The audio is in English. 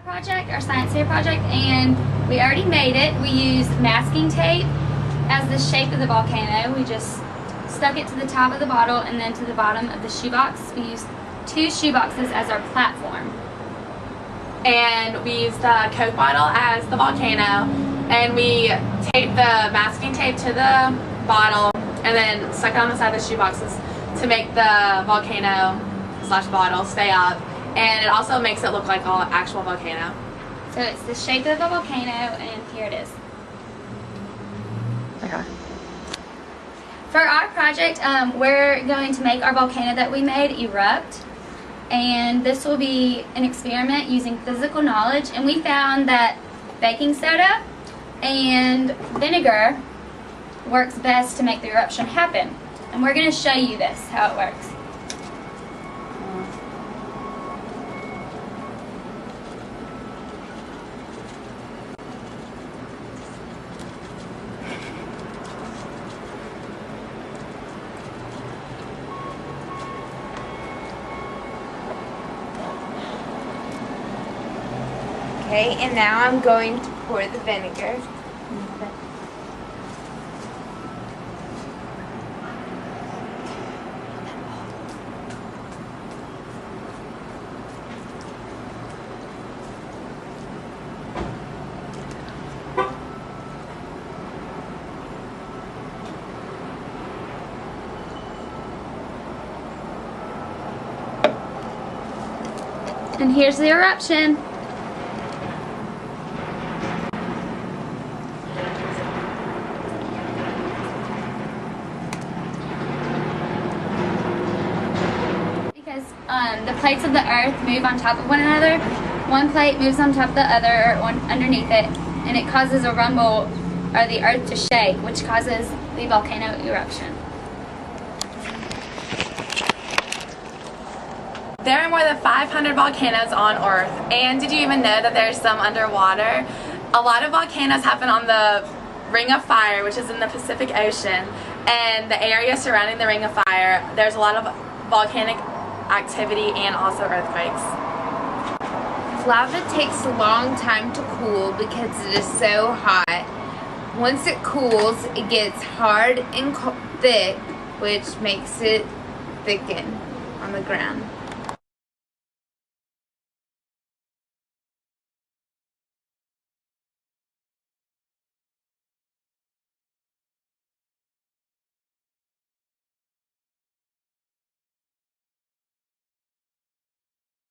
Project, our science fair project, and we already made it. We used masking tape as the shape of the volcano. We just stuck it to the top of the bottle and then to the bottom of the shoebox. We used 2 shoeboxes as our platform. And we used the Coke bottle as the volcano, and we taped the masking tape to the bottle and then stuck it on the side of the shoeboxes to make the volcano slash bottle stay up, and it also makes it look like an actual volcano. So it's the shape of a volcano, and here it is. Okay. For our project, we're going to make our volcano that we made erupt, and this will be an experiment using physical knowledge, and we found that baking soda and vinegar works best to make the eruption happen, and we're going to show you this, how it works. Okay, and now I'm going to pour the vinegar. And here's the eruption. Because the plates of the earth move on top of one another. One plate moves on top of the other, or underneath it, and it causes a rumble, or the earth to shake, which causes the volcano eruption. There are more than 500 volcanoes on Earth, and did you even know that there's some underwater? A lot of volcanoes happen on the Ring of Fire, which is in the Pacific Ocean, and the area surrounding the Ring of Fire, there's a lot of volcanic activity and also earthquakes. Lava takes a long time to cool because it is so hot. Once it cools, it gets hard and thick, which makes it thicken on the ground.